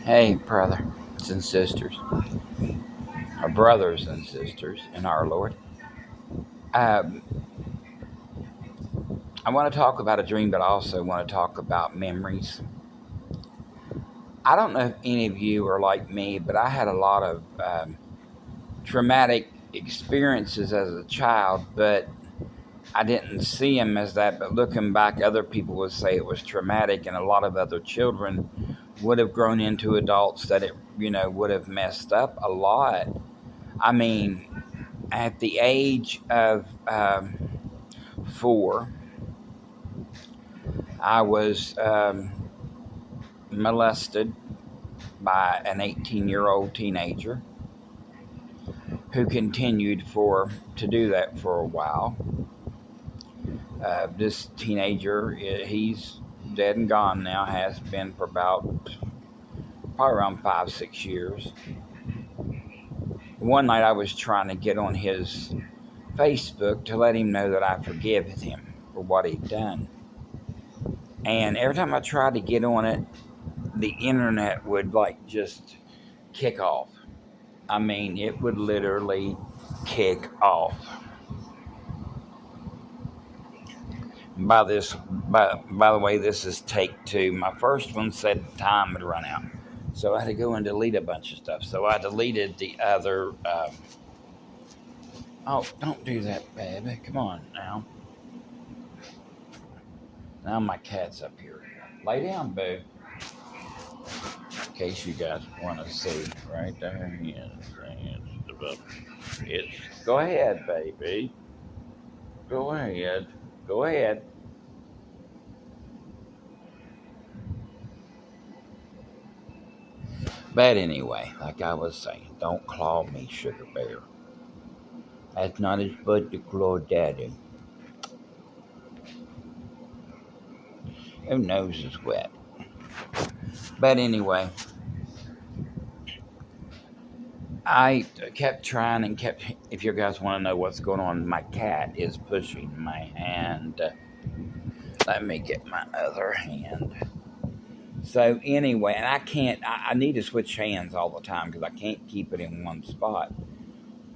Hey, brothers and sisters, our brothers and sisters in our Lord. Um, I want to talk about a dream, but I also want to talk about memories. I don't know if any of you are like me, but I had a lot of traumatic experiences as a child, but I didn't see them as that. But looking back, other people would say it was traumatic, and a lot of other children would have grown into adults that it would have messed up a lot. I mean, at the age of 4, I was molested by an 18-year-old teenager who continued to do that for a while. This teenager, he's dead and gone now, has been for probably around 5, 6 years. One night I was trying to get on his Facebook to let him know that I forgive him for what he'd done. And every time I tried to get on it, the internet would just kick off. I mean, it would literally kick off. By the way, this is take 2. My first one said time had run out, so I had to go and delete a bunch of stuff. So I deleted the other. Oh, don't do that, baby! Come on now. Now my cat's up here. Lay down, boo. In case you guys want to see, right there he is. Go ahead, baby. Go ahead. Go ahead. But anyway, like I was saying, don't claw me, sugar bear. That's not as good to claw daddy. Who knows is wet. But anyway, I kept trying and kept. If you guys want to know what's going on, my cat is pushing my hand. Let me get my other hand. So anyway, and I can't. I need to switch hands all the time because I can't keep it in one spot.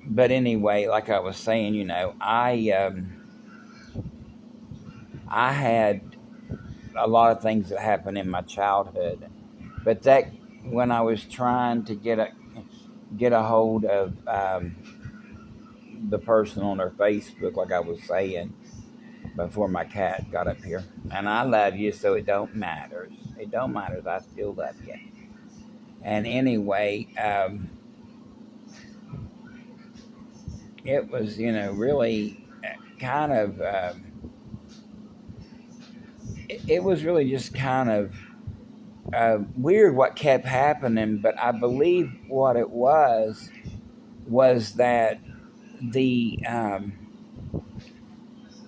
But anyway, like I was saying, I had a lot of things that happened in my childhood, but that when I was trying to get a hold of the person on her Facebook, like I was saying before my cat got up here, and I love you, so it don't matter. It don't matter. I still love you. And anyway, it was really kind of. It was really just kind of weird what kept happening, but I believe what it was that the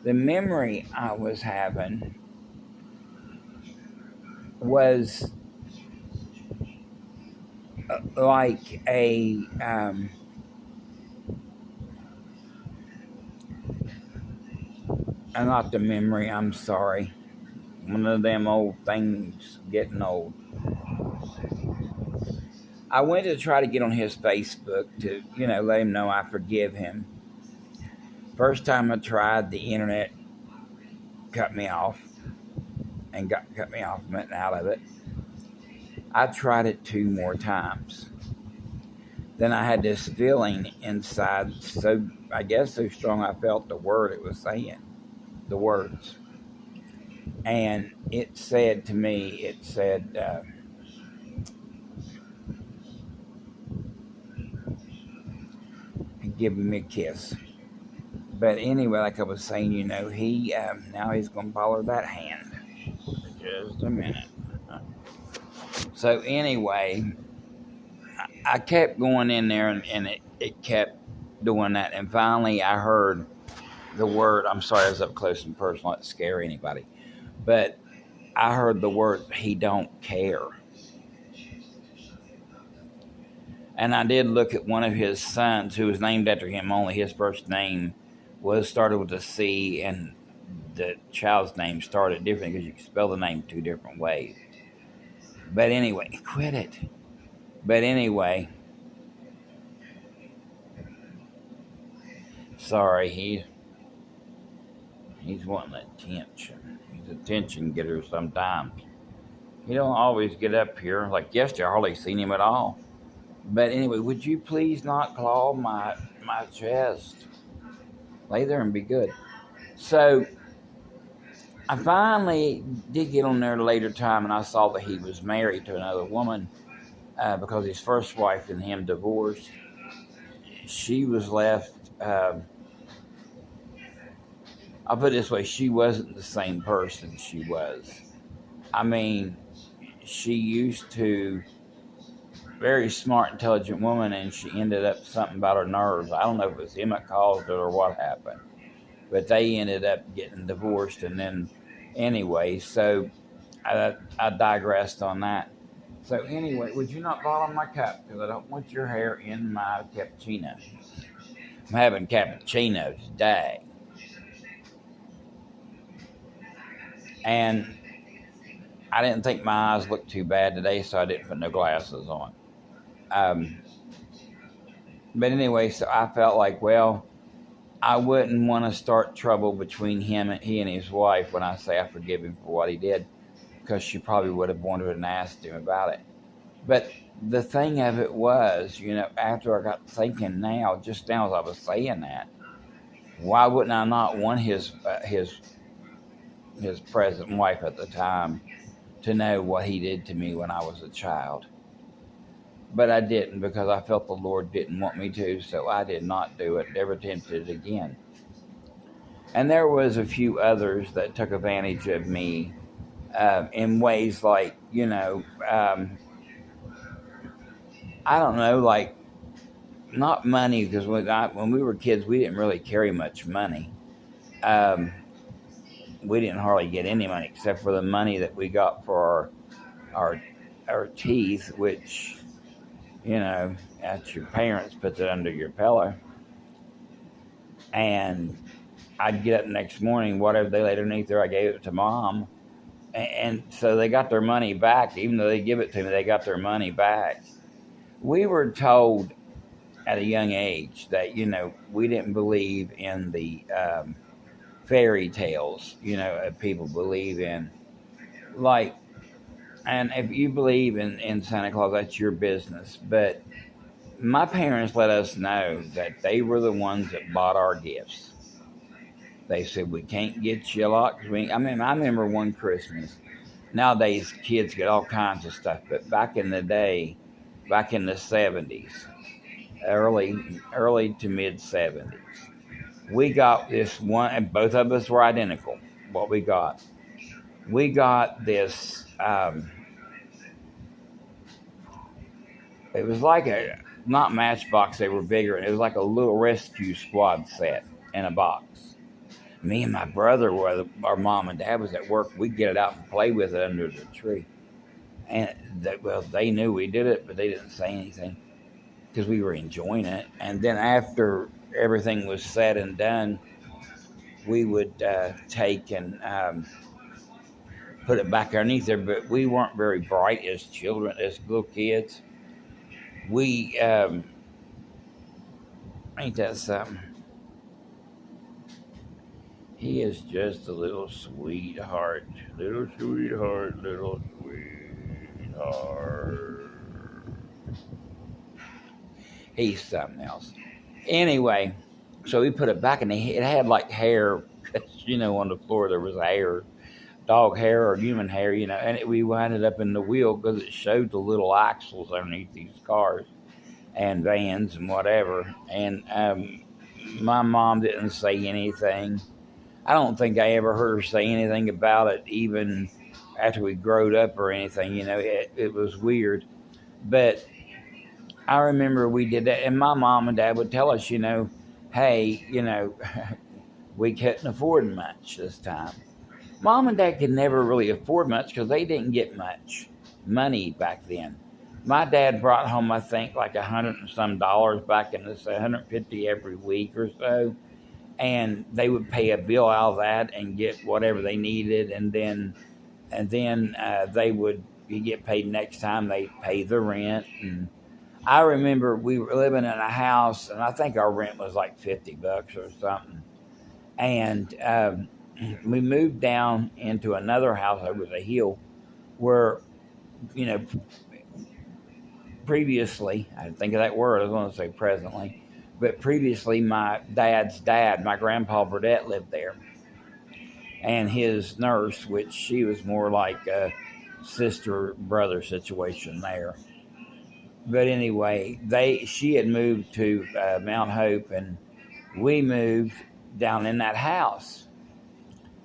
memory I was having was like not the memory, I'm sorry. One of them old things getting old. I went to try to get on his Facebook to, let him know I forgive him. First time I tried, the internet cut me off and cut me off and went out of it. I tried it 2 more times. Then I had this feeling inside, so I guess so strong I felt the word it was saying, the words. And it said to me, give me a kiss. But anyway, like I was saying, he now he's going to follow that hand. Just a minute. So anyway, I kept going in there, and it kept doing that. And finally, I heard the word. I'm sorry, I was up close and personal. Not to scare anybody, but I heard the word, "He don't care." And I did look at one of his sons, who was named after him. Only his first name started with a C, and the child's name started different because you can spell the name 2 different ways. But anyway, quit it. But anyway, sorry, he's wanting attention. He's an attention getter sometimes. He don't always get up here. Like yesterday, I hardly seen him at all. But anyway, would you please not claw my chest? Lay there and be good. So I finally did get on there at a later time, and I saw that he was married to another woman because his first wife and him divorced. She was left. I'll put it this way: she wasn't the same person she was. I mean, she used to. Very smart, intelligent woman, and she ended up something about her nerves. I don't know if it was him that caused it or what happened, but they ended up getting divorced. And then, anyway, so I digressed on that. So anyway, would you not bottle my cup because I don't want your hair in my cappuccino. I'm having cappuccino today, and I didn't think my eyes looked too bad today, so I didn't put no glasses on. But anyway, so I felt like, well, I wouldn't want to start trouble between he and his wife when I say I forgive him for what he did, because she probably would have wanted and asked him about it. But the thing of it was, after I got thinking now, just now as I was saying that, why wouldn't I not want his present wife at the time to know what he did to me when I was a child? But I didn't, because I felt the Lord didn't want me to, so I did not do it, never attempted it again. And there was a few others that took advantage of me in ways like, I don't know, like, not money, because when we were kids, we didn't really carry much money. We didn't hardly get any money, except for the money that we got for our teeth, which... that's your parents puts it under your pillow. And I'd get up the next morning, whatever they laid underneath there, I gave it to Mom. And so they got their money back. Even though they give it to me, they got their money back. We were told at a young age that, we didn't believe in the fairy tales, people believe in. Like, and if you believe in Santa Claus, that's your business. But my parents let us know that they were the ones that bought our gifts. They said, we can't get you a lot. I remember one Christmas. Nowadays, kids get all kinds of stuff. But back in the day, back in the 70s, early to mid 70s, we got this one, and both of us were identical, what we got. We got this... it was like not Matchbox, they were bigger. It was like a little rescue squad set in a box. Me and my brother, our mom and dad was at work, we'd get it out and play with it under the tree. And they knew we did it, but they didn't say anything because we were enjoying it. And then after everything was said and done, we would take and put it back underneath there. But we weren't very bright as children, as little kids. We, ain't that something? He is just a little sweetheart. Little sweetheart, little sweetheart. He's something else. Anyway, so we put it back, and it had like hair, on the floor there was hair, dog hair or human hair, and we wound it up in the wheel because it showed the little axles underneath these cars and vans and whatever. And my mom didn't say anything. I don't think I ever heard her say anything about it, even after we growed up or anything. It was weird. But I remember we did that, and my mom and dad would tell us, hey, we couldn't afford much this time. Mom and dad could never really afford much because they didn't get much money back then. My dad brought home, I think, like $100 and some back in this, $150 every week or so. And they would pay a bill out of that and get whatever they needed, and then they would you get paid next time they pay the rent. And I remember we were living in a house, and I think our rent was like $50 or something. And we moved down into another house over the hill where, you know, previously, I didn't think of that word, I was going to say presently, but previously my dad's dad, my grandpa Burdette, lived there. And his nurse, which she was more like a sister-brother situation there. But anyway, she had moved to Mount Hope, and we moved down in that house.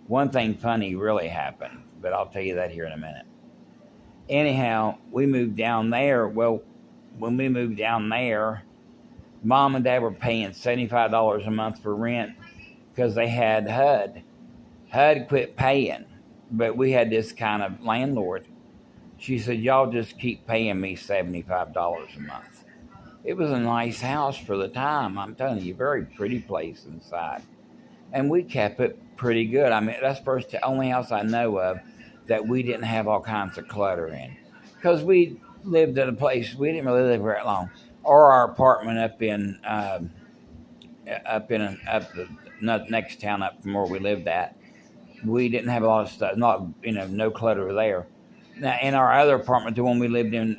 One thing funny really happened, but I'll tell you that here in a minute. Anyhow, we moved down there. Well, when we moved down there, Mom and Dad were paying $75 a month for rent because they had HUD. HUD quit paying, but we had this kind of landlord. She said, y'all just keep paying me $75 a month. It was a nice house for the time. I'm telling you, very pretty place inside. And we kept it pretty good. I mean, that's the only house I know of that we didn't have all kinds of clutter in. Because we lived at a place, we didn't really live very long. Or our apartment up the next town up from where we lived at. We didn't have a lot of stuff, no clutter there. Now, in our other apartment, the one we lived in,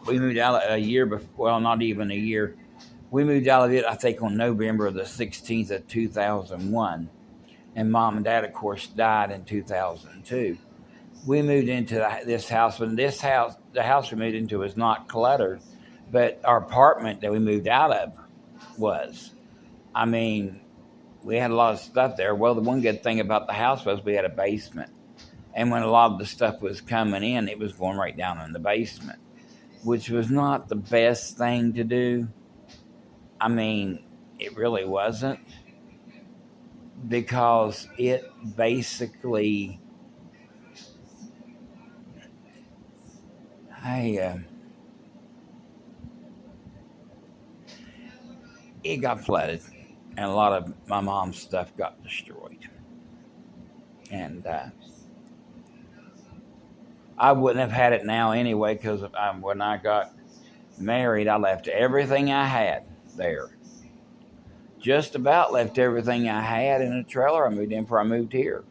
we moved out a year before, well, not even a year. We moved out of it, I think, on November the 16th of 2001. And Mom and Dad, of course, died in 2002. We moved into this house, and the house we moved into was not cluttered, but our apartment that we moved out of was. I mean, we had a lot of stuff there. Well, the one good thing about the house was we had a basement. And when a lot of the stuff was coming in, it was going right down in the basement, which was not the best thing to do. I mean, it really wasn't, because it basically, it got flooded, and a lot of my mom's stuff got destroyed. And I wouldn't have had it now anyway, because when I got married, I left everything I had there. Just about left everything I had in a trailer I moved in before I moved here.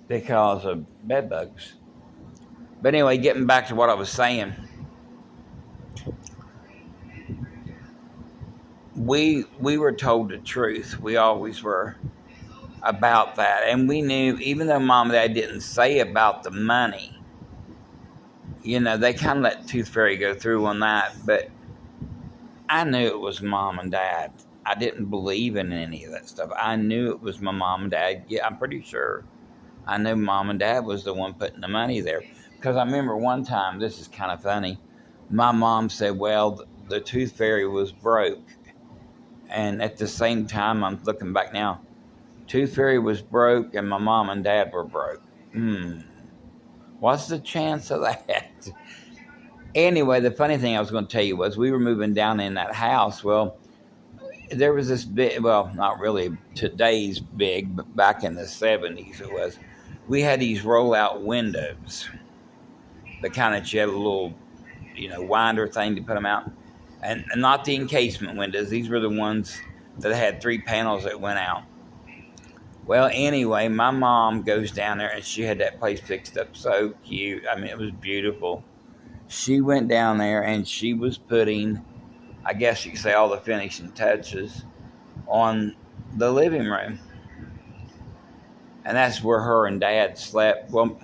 Because of bed bugs. But anyway, getting back to what I was saying. We were told the truth. We always were about that. And we knew, even though Mom and Dad didn't say about the money, they kind of let Tooth Fairy go through on that. But I knew it was Mom and Dad. I didn't believe in any of that stuff. I knew it was my Mom and Dad. Yeah, I'm pretty sure. I knew Mom and Dad was the one putting the money there. Because I remember one time, this is kind of funny, my mom said, well, the Tooth Fairy was broke. And at the same time, I'm looking back now, Tooth Fairy was broke and my mom and dad were broke. What's the chance of that? Anyway, the funny thing I was going to tell you was we were moving down in that house. Well, there was this big, well, not really today's big, but back in the 70s it was. We had these roll-out windows. The kind that you had a little, winder thing to put them out. And not the encasement windows. These were the ones that had 3 panels that went out. Well, anyway, my mom goes down there and she had that place fixed up so cute. I mean, it was beautiful. She went down there and she was putting, I guess you could say, all the finishing touches on the living room. And that's where her and Dad slept. Well,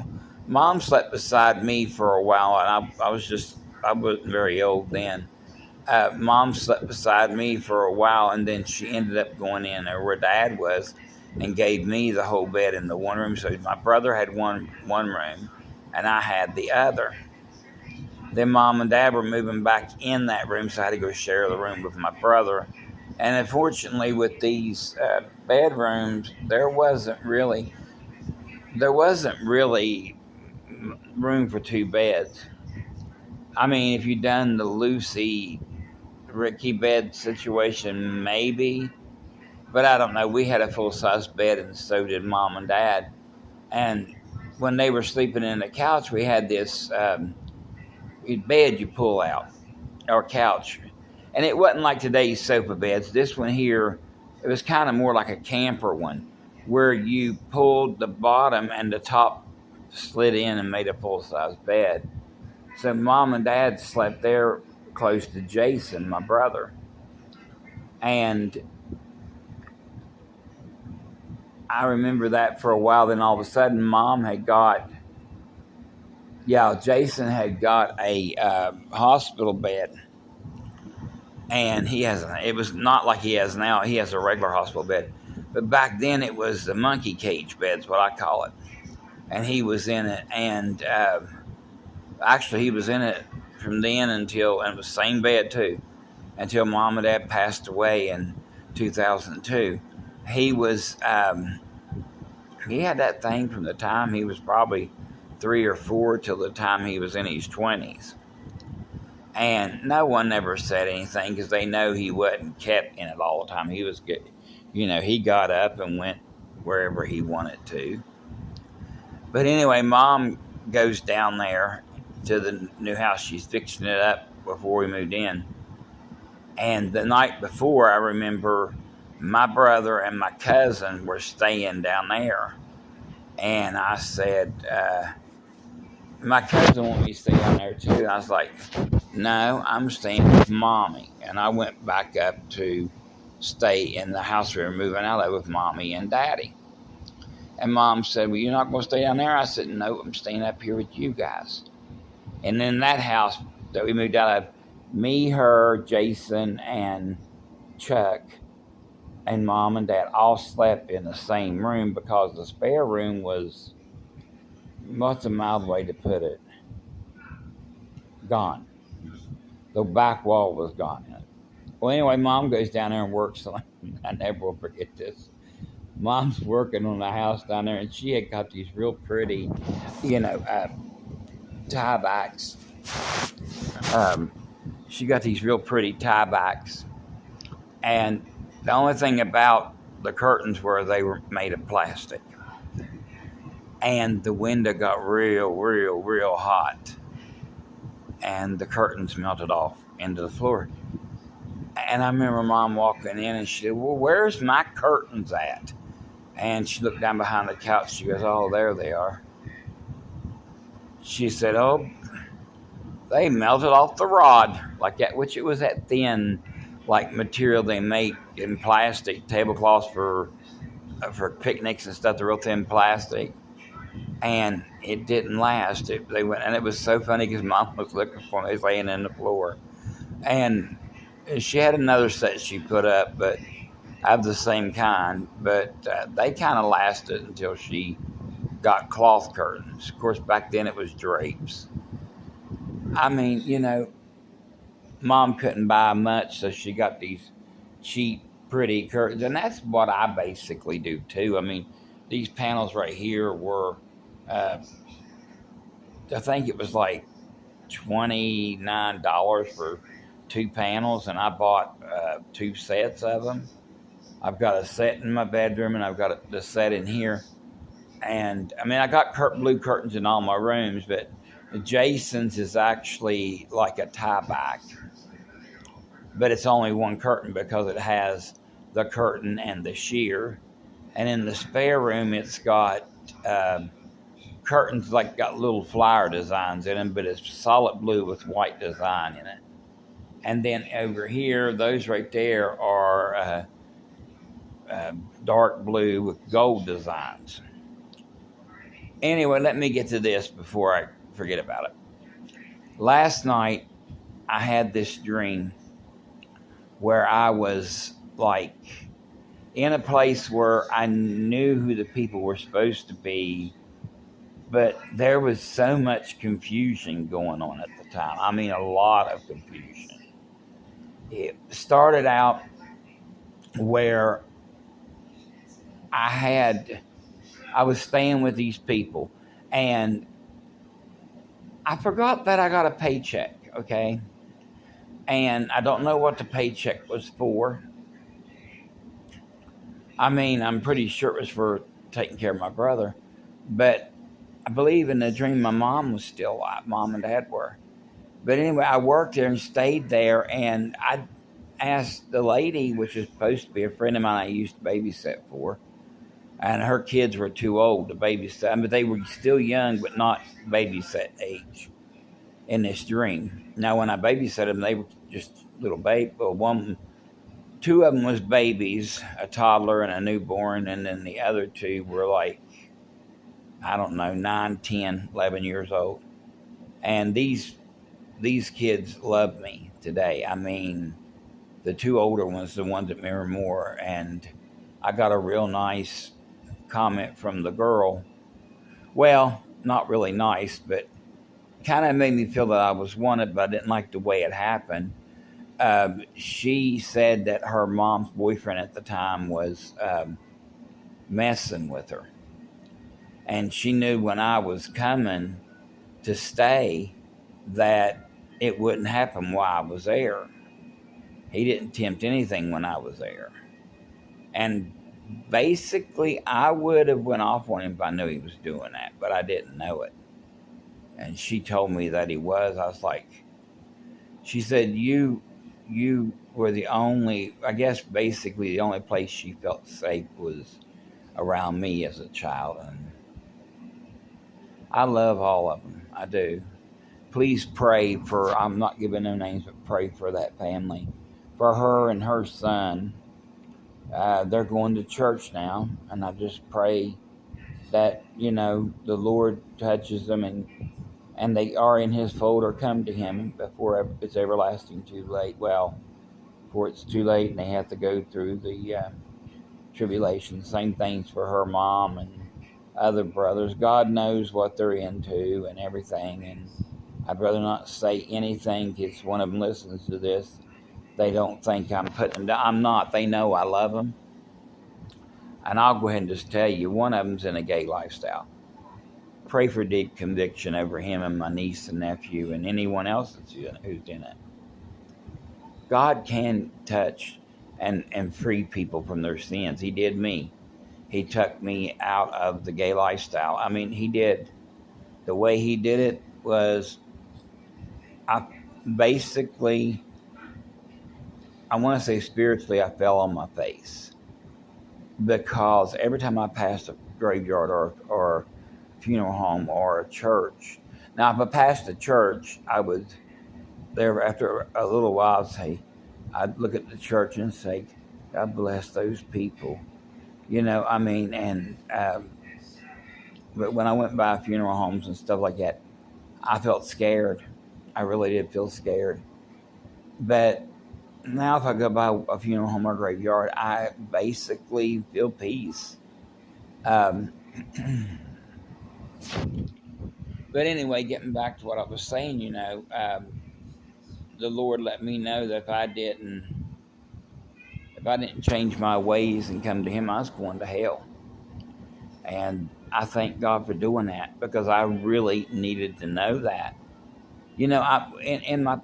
Mom slept beside me for a while, and I wasn't very old then. Mom slept beside me for a while, and then she ended up going in there where Dad was and gave me the whole bed in the one room. So my brother had one room, and I had the other. Then Mom and Dad were moving back in that room, so I had to go share the room with my brother. And unfortunately, with these bedrooms, there wasn't really room for 2 beds. I mean, if you'd done the Lucy Ricky bed situation, maybe, But I don't know. We had a full-size bed, and so did Mom and Dad. And when they were sleeping in the couch, we had this bed you pull out, or couch. And it wasn't like today's sofa beds. This one here, it was kind of more like a camper one, where you pulled the bottom and the top slid in and made a full-size bed. So Mom and Dad slept there close to Jason, my brother. And I remember that for a while. Then all of a sudden, Jason had got a hospital bed. And it was not like he has now. He has a regular hospital bed. But back then, it was the monkey cage bed's what I call it. And he was in it. And actually, he was in it from then and it was the same bed too, until Mom and Dad passed away in 2002. He was, he had that thing from the time he was probably 3 or 4 till the time he was in his 20s. And no one ever said anything because they know he wasn't kept in it all the time. He was good. He got up and went wherever he wanted to. But anyway, Mom goes down there to the new house. She's fixing it up before we moved in. And the night before, I remember my brother and my cousin were staying down there. And I said, my cousin wanted me to stay down there too. And I was like, no, I'm staying with Mommy. And I went back up to stay in the house we were moving out of with Mommy and Daddy. And Mom said, well, you're not going to stay down there? I said, no, I'm staying up here with you guys. And in that house that we moved out of, me, her, Jason, and Chuck, and Mom and Dad all slept in the same room because the spare room was, what's a mild way to put it, gone. The back wall was gone. Well, anyway, Mom goes down there and works on it. I never will forget this. Mom's working on the house down there, and she had got these real pretty, tiebacks. She got these real pretty tiebacks. And the only thing about the curtains were they were made of plastic. And the window got real hot. And the curtains melted off into the floor. And I remember Mom walking in and she said, well, where's my curtains at? And she looked down behind the couch. She goes, oh, there they are. She said, oh, they melted off the rod like that, which it was that thin, like material they make in plastic, tablecloths for picnics and stuff, the real thin plastic. And it didn't last. They went, and it was so funny because Mom was looking for them. They was laying in the floor. And she had another set she put up, but of the same kind. But they kind of lasted until she got cloth curtains. Of course, back then it was drapes. I mean, Mom couldn't buy much, so she got these cheap, pretty curtains. And that's what I basically do, too. I mean, these panels right here were, I think it was like $29 for 2 panels, and I bought 2 sets of them. I've got a set in my bedroom, and I've got the set in here. And, I mean, I got blue curtains in all my rooms, but Jason's is actually like a tie-back. But it's only one curtain because it has the curtain and the sheer. And in the spare room, it's got curtains got little flower designs in them, but it's solid blue with white design in it. And then over here, those right there are dark blue with gold designs. Anyway, let me get to this before I forget about it. Last night, I had this dream where I was like in a place where I knew who the people were supposed to be, but there was so much confusion going on at the time. I mean, a lot of confusion. It started out where I was staying with these people, and I forgot that I got a paycheck, okay? And I don't know what the paycheck was for. I mean, I'm pretty sure it was for taking care of my brother, but I believe in the dream my mom was still alive. Mom and dad were. But anyway, I worked there and stayed there, and I asked the lady, which was supposed to be a friend of mine I used to babysit for, and her kids were too old to babysit. I mean, they were still young, but not babysit age in this dream. Now, when I babysat them, they were just little baby. Well, two of them was babies, a toddler and a newborn, and then the other two were like, I don't know, 9, 10, 11 years old. And these kids love me today. I mean, the two older ones, the ones that mirror more, and I got a real nice comment from the girl. Well, not really nice, but kind of made me feel that I was wanted, but I didn't like the way it happened. She said that her mom's boyfriend at the time was messing with her. And she knew when I was coming to stay that it wouldn't happen while I was there. He didn't tempt anything when I was there. And basically, I would have went off on him if I knew he was doing that, but I didn't know it. And she told me that he was. I was like, she said, you were the only, I guess basically the only place she felt safe was around me as a child. And I love all of them. I do. Please pray for, I'm not giving no names, but pray for that family. For her and her son. They're going to church now. And I just pray that, the Lord touches them and they are in his fold or come to him before it's everlasting too late. Well, before it's too late and they have to go through the tribulation. Same things for her mom and other brothers. God knows what they're into and everything. And I'd rather not say anything because one of them listens to this. They don't think I'm putting them down. I'm not. They know I love them. And I'll go ahead and just tell you, one of them's in a gay lifestyle. Pray for deep conviction over him and my niece and nephew and anyone else who's in it. God can touch and free people from their sins. He did me. He took me out of the gay lifestyle. I mean, he did. The way he did it was, I want to say spiritually, I fell on my face. Because every time I passed a graveyard or funeral home or a church. Now, if I passed a church, I would, there after a little while, I'd look at the church and say, God bless those people. But when I went by funeral homes and stuff like that, I felt scared. I really did feel scared. But now if I go by a funeral home or graveyard, I basically feel peace. But anyway, getting back to what I was saying, the Lord let me know that if I didn't change my ways and come to him, I was going to hell. And I thank God for doing that because I really needed to know that. In my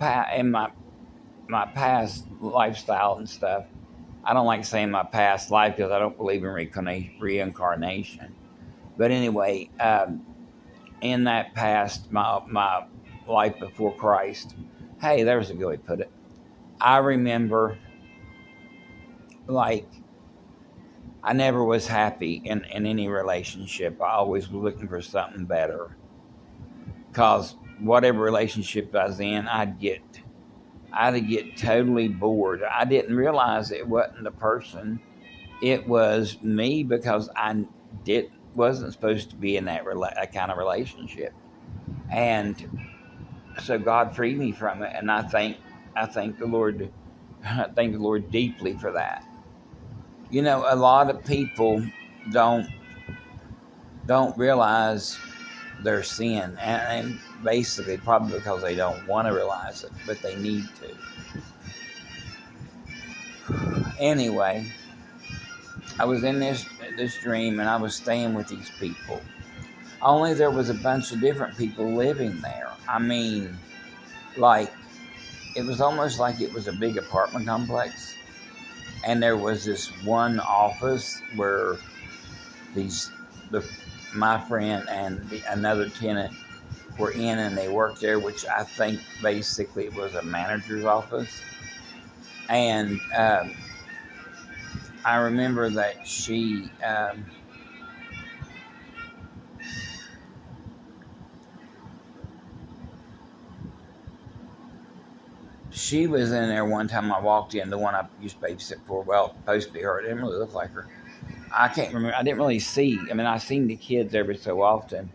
past lifestyle and stuff, I don't like saying my past life because I don't believe in reincarnation. But anyway, in that past, my life before Christ, hey, there's a good way to put it. I remember, I never was happy in any relationship. I always was looking for something better. Because whatever relationship I was in, I'd get totally bored. I didn't realize it wasn't the person. It was me because I wasn't supposed to be in that kind of relationship. And so God freed me from it. And I thank the Lord. I thank the Lord deeply for that. A lot of people don't realize their sin, and basically probably because they don't want to realize it, but they need to. Anyway, I was in this dream and I was staying with these people. Only there was a bunch of different people living there. I mean, it was almost like it was a big apartment complex. And there was this one office where these the my friend and another tenant were in, and they worked there, which I think basically was a manager's office. And I remember that she was in there one time. I walked in, the one I used to babysit for. Well, supposed to be her. It didn't really look like her. I can't remember. I didn't really see. I mean, I seen the kids every so often.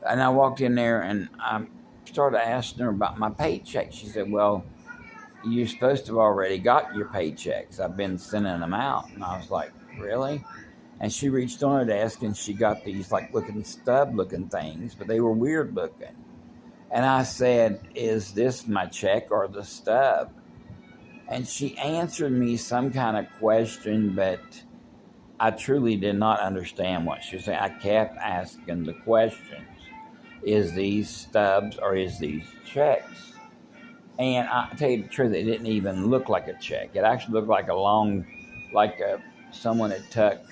And I walked in there and I started asking her about my paycheck. She said, well, you're supposed to have already got your paychecks. I've been sending them out. And I was like, really? And she reached on her desk and she got these like looking stub looking things, but they were weird looking. And I said, is this my check or the stub? And she answered me some kind of question, but I truly did not understand what she was saying. I kept asking the questions. Is these stubs or is these checks? And I tell you the truth, it didn't even look like a check. It actually looked like someone had tucked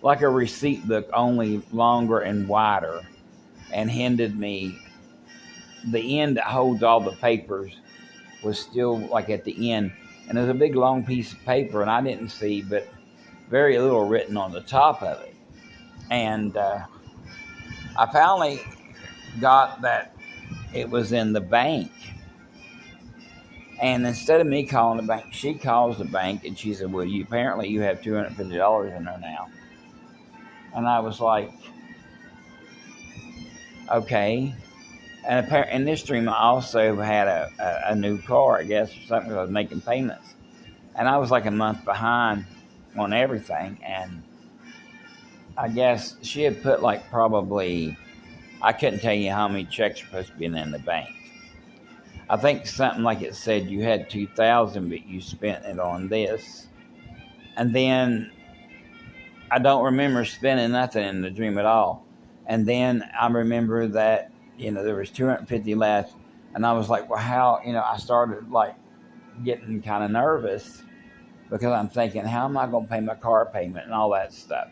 like a receipt book, only longer and wider, and handed me the end that holds all the papers was still like at the end. And there's a big long piece of paper, and I didn't see but very little written on the top of it. And I finally got that it was in the bank. And instead of me calling the bank, she calls the bank and she said, well, you have $250 in there now. And I was like, okay. And in this dream, I also had a new car, I guess, or something, because I was making payments. And I was like a month behind on everything. And I guess she had put like probably, I couldn't tell you how many checks were supposed to be in the bank. I think something like it said you had $2,000, but you spent it on this. And then I don't remember spending nothing in the dream at all. And then I remember that, there was $250 left. And I was like, well, how, I started like getting kind of nervous because I'm thinking, how am I going to pay my car payment and all that stuff?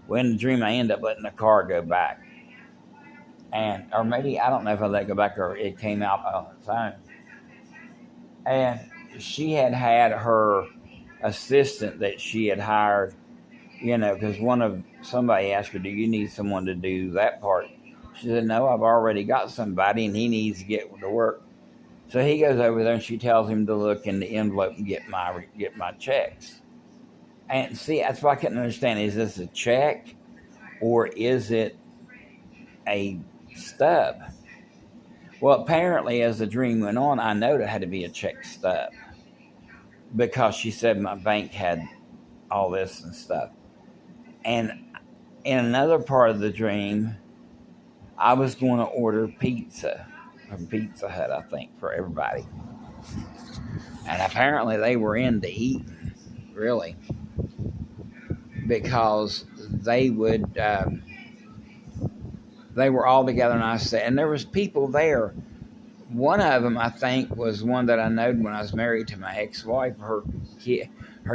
Well, in the dream, I end up letting the car go back. Or maybe, I don't know if I let it go back or it came out on its own. And she had her assistant that she had hired, because somebody asked her, do you need someone to do that part? She said, no, I've already got somebody and he needs to get to work. So he goes over there and she tells him to look in the envelope and get my checks. And see, that's why I couldn't understand. Is this a check or is it a stub? Well, apparently, as the dream went on, I know it had to be a check stub because she said my bank had all this and stuff. And in another part of the dream, I was going to order pizza from Pizza Hut, I think, for everybody. And apparently they were into eating, really, because they were all together, and I said, and there was people there. One of them, I think, was one that I knowed when I was married to my ex-wife. Her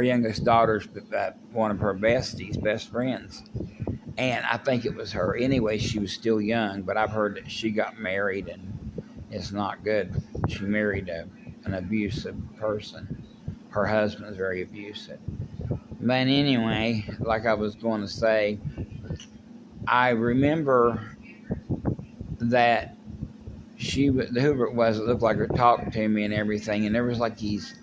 youngest daughter's one of her best friends. And I think it was her. Anyway, she was still young, but I've heard that she got married and it's not good. She married an abusive person. Her husband is very abusive. But anyway, like I was going to say, I remember that whoever it was, it looked like her talked to me and everything. And there was like these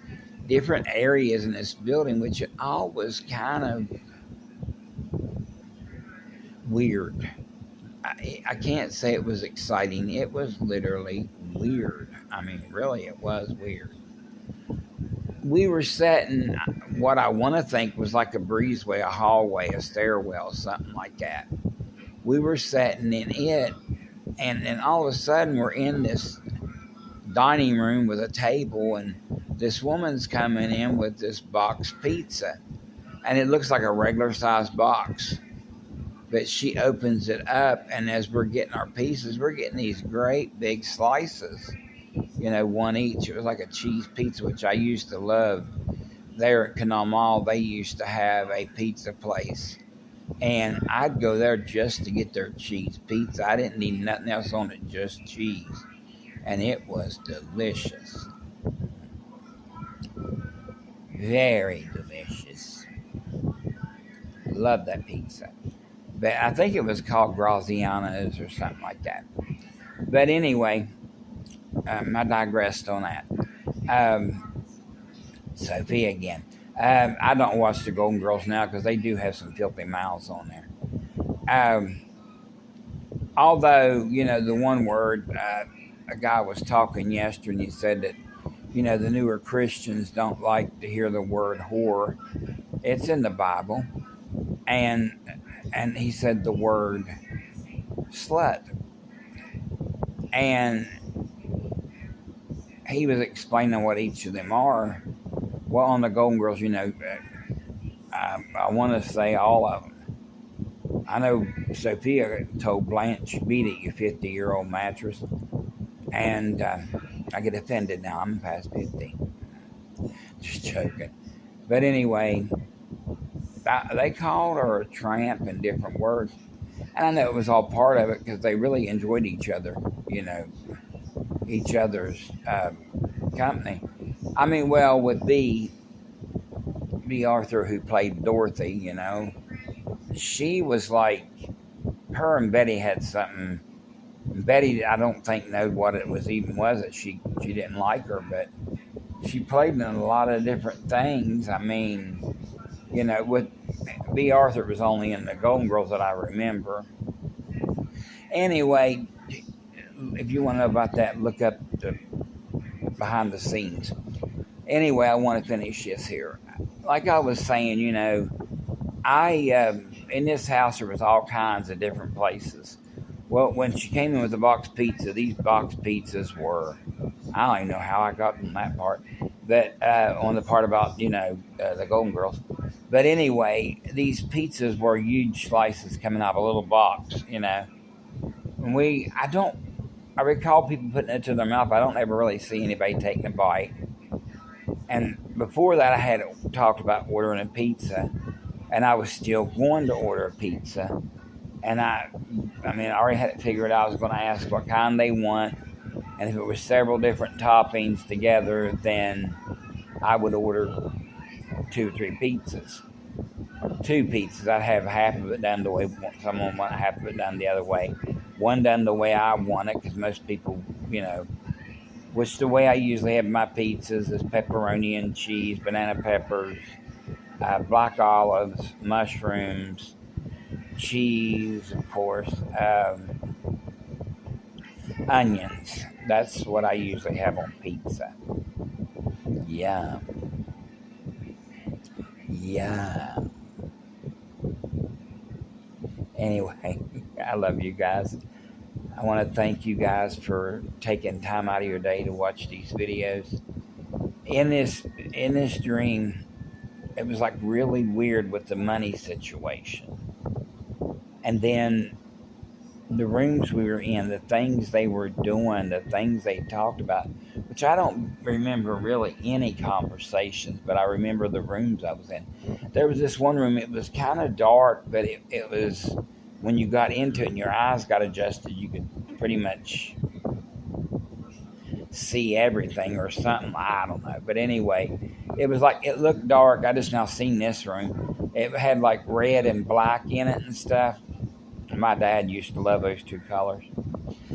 different areas in this building, which it all was kind of weird. I can't say it was exciting. It was literally weird. I mean, really, it was weird. We were sat in what I want to think was like a breezeway, a hallway, a stairwell, something like that. We were sitting in it, and then all of a sudden we're in this dining room with a table, and this woman's coming in with this box pizza, and it looks like a regular sized box. But she opens it up, and as we're getting our pieces, we're getting these great big slices, one each. It was like a cheese pizza, which I used to love. there at Canal Mall, they used to have a pizza place. And I'd go there just to get their cheese pizza. I didn't need nothing else on it, just cheese. And it was delicious. Very delicious. Love that pizza. But I think it was called Graziano's or something like that. But anyway, I digressed on that. Sophia again. I don't watch the Golden Girls now because they do have some filthy mouths on there. Although, the one word, a guy was talking yesterday and he said that, the newer Christians don't like to hear the word whore. It's in the Bible. And he said the word slut. And he was explaining what each of them are. Well, on the Golden Girls, I want to say all of them. I know Sophia told Blanche, beat it, you 50-year-old mattress. And I get offended now. I'm past 50. Just joking. But anyway, they called her a tramp and different words. And I know it was all part of it because they really enjoyed each other, each other's company. I mean, well, with B. Arthur, who played Dorothy, she was like, her and Betty had something. Betty, I don't think knew what it was that she didn't like her, but she played in a lot of different things. I mean, with B. Arthur was only in the Golden Girls that I remember. Anyway, if you want to know about that, look up the behind the scenes. Anyway, I want to finish this here. Like I was saying, in this house there was all kinds of different places. Well, when she came in with the box pizza, these box pizzas were, I don't even know how I got on that part, but on the part about, the Golden Girls. But anyway, these pizzas were huge slices coming out of a little box, And I recall people putting it to their mouth. I don't ever really see anybody taking a bite. And before that, I had talked about ordering a pizza, and I was still going to order a pizza. And I already had it figured out. I was going to ask what kind they want, and if it was several different toppings together, then I would order 2 or 3 pizzas. 2 pizzas. I'd have half of it done the way someone wanted, half of it done the other way. One done the way I want it, because most people, which the way I usually have my pizzas is pepperoni and cheese, banana peppers, black olives, mushrooms, cheese, of course, onions. That's what I usually have on pizza. Yeah. Anyway, I love you guys. I want to thank you guys for taking time out of your day to watch these videos. In this dream, it was like really weird with the money situation. And then the rooms we were in, the things they were doing, the things they talked about, which I don't remember really any conversations, but I remember the rooms I was in. There was this one room, it was kind of dark, but it was, when you got into it and your eyes got adjusted, you could pretty much see everything or something. I don't know. But anyway, it was like, it looked dark. I just now seen this room. It had like red and black in it and stuff. My dad used to love those 2 colors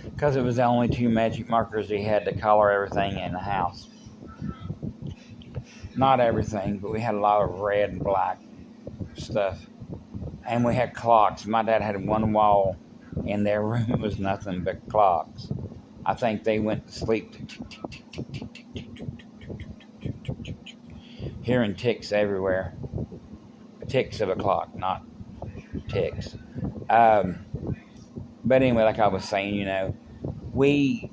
because it was the only 2 magic markers he had to color everything in the house. Not everything, but we had a lot of red and black stuff. And we had clocks. My dad had one wall in their room. It was nothing but clocks. I think they went to sleep hearing ticks everywhere. Ticks of a clock, not ticks. But anyway, like I was saying, me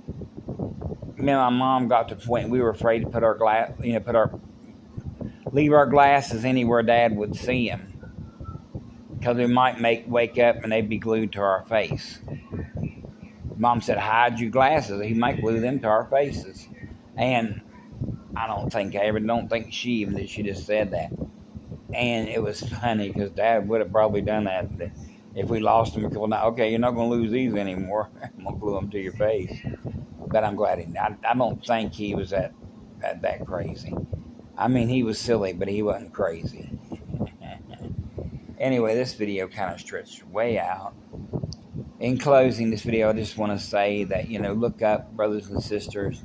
and my mom got to the point we were afraid to put our leave our glasses anywhere Dad would see them, because we might wake up and they'd be glued to our face. Mom said, hide your glasses. He might glue them to our faces. And I don't think she even did. She just said that. And it was funny because Dad would have probably done that if we lost him. Well, now, okay, you're not going to lose these anymore. I'm going to glue them to your face. But I'm glad I don't think he was that crazy. I mean, he was silly, but he wasn't crazy. Anyway, this video kind of stretched way out. In closing this video, I just want to say that, look up, brothers and sisters.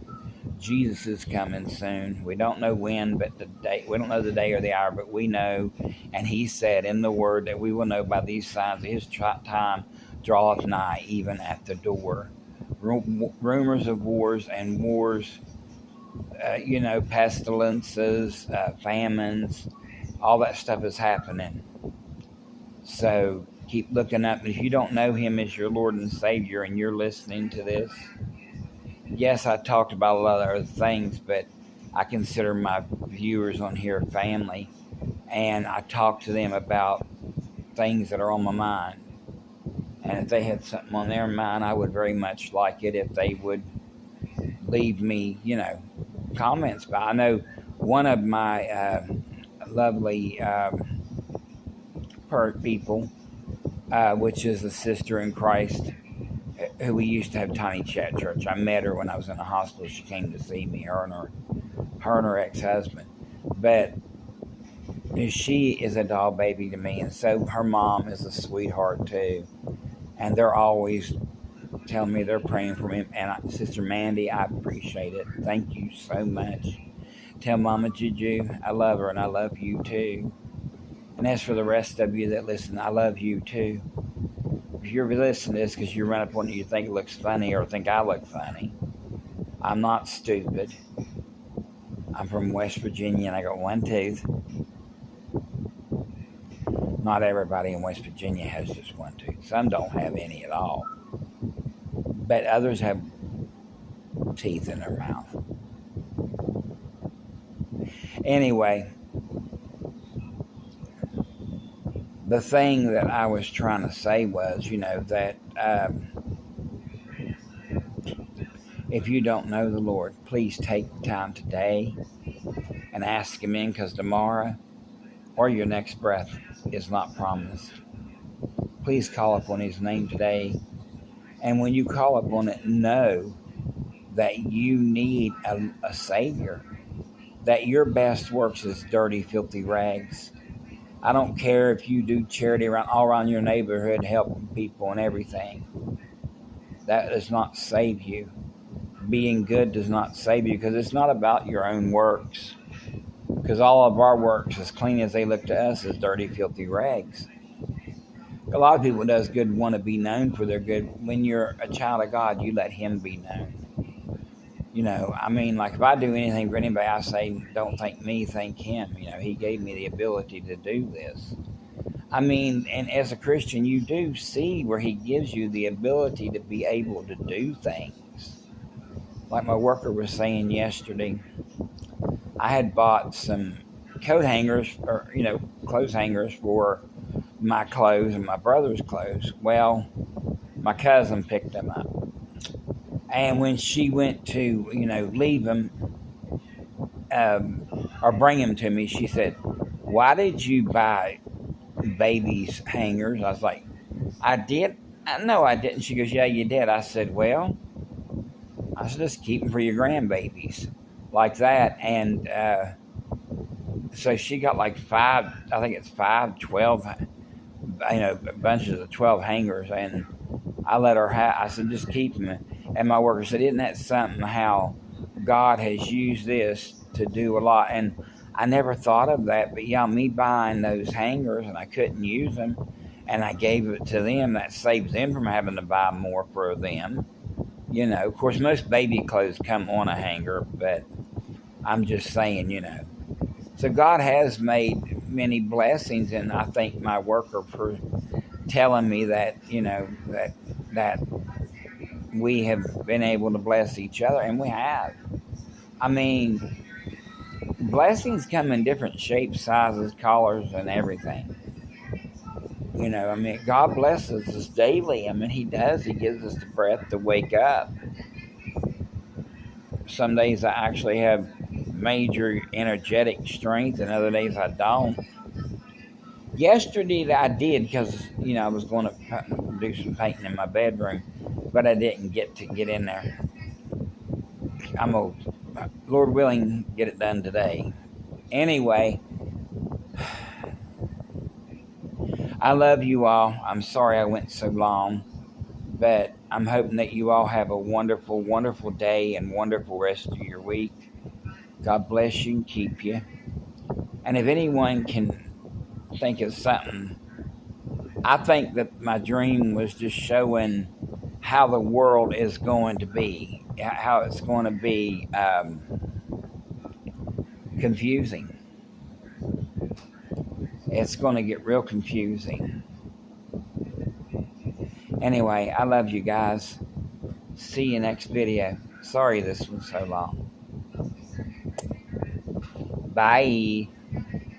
Jesus is coming soon. We don't know when, but the day. We don't know the day or the hour, but we know. And he said in the word that we will know by these signs that his time draweth nigh, even at the door. Rumors of wars and wars, pestilences, famines, all that stuff is happening. So keep looking up. If you don't know him as your Lord and Savior and you're listening to this, yes, I talked about a lot of other things, but I consider my viewers on here family, and I talk to them about things that are on my mind. And if they had something on their mind, I would very much like it if they would leave me, comments. But I know one of my lovely people, which is a sister in Christ, who we used to have Tiny Chat Church. I met her when I was in the hospital. She came to see me, her and her ex-husband. But she is a doll baby to me, and so her mom is a sweetheart too. And they're always telling me they're praying for me. And Sister Mandy, I appreciate it. Thank you so much. Tell Mama Juju I love her, and I love you too. And as for the rest of you that listen, I love you too. If you're listening to this because you run up on it, you think it looks funny or think I look funny, I'm not stupid. I'm from West Virginia and I got one tooth. Not everybody in West Virginia has just one tooth. Some don't have any at all. But others have teeth in their mouth. Anyway, the thing that I was trying to say was, that if you don't know the Lord, please take the time today and ask him in, because tomorrow or your next breath is not promised. Please call upon his name today. And when you call upon it, know that you need a Savior, that your best works is dirty, filthy rags. I don't care if you do charity all around your neighborhood, helping people and everything. That does not save you. Being good does not save you, because it's not about your own works. Because all of our works, as clean as they look to us, is dirty, filthy rags. A lot of people does good want to be known for their good. When you're a child of God, you let him be known. Like if I do anything for anybody, I say, don't thank me, thank him. He gave me the ability to do this. And as a Christian, you do see where he gives you the ability to be able to do things. Like my worker was saying yesterday, I had bought some coat hangers, or, clothes hangers for my clothes and my brother's clothes. Well, my cousin picked them up. And when she went to, leave them or bring them to me, she said, "Why did you buy babies' hangers?" I was like, "I did?" "No, I didn't." She goes, "Yeah, you did." I said, "Well," I said, "just keep them for your grandbabies." Like that. And so she got like 12, bunches of 12 hangers. And I let her I said, "Just keep them." And my worker said, "Isn't that something how God has used this to do a lot?" And I never thought of that. But yeah, me buying those hangers and I couldn't use them, and I gave it to them, that saves them from having to buy more for them. Of course, most baby clothes come on a hanger, but I'm just saying, So God has made many blessings, and I thank my worker for telling me that, that we have been able to bless each other, and we have. Blessings come in different shapes, sizes, colors, and everything. God blesses us daily. He does. He gives us the breath to wake up. Some days I actually have major energetic strength, and other days I don't. Yesterday I did because, I was going to do some painting in my bedroom, but I didn't get in there. I'm going to, Lord willing, get it done today. Anyway, I love you all. I'm sorry I went so long, but I'm hoping that you all have a wonderful, wonderful day and wonderful rest of your week. God bless you and keep you. And if anyone can think of something, I think that my dream was just showing how the world is going to be, how it's going to be confusing. It's going to get real confusing. Anyway, I love you guys. See you next video. Sorry this was so long. Bye.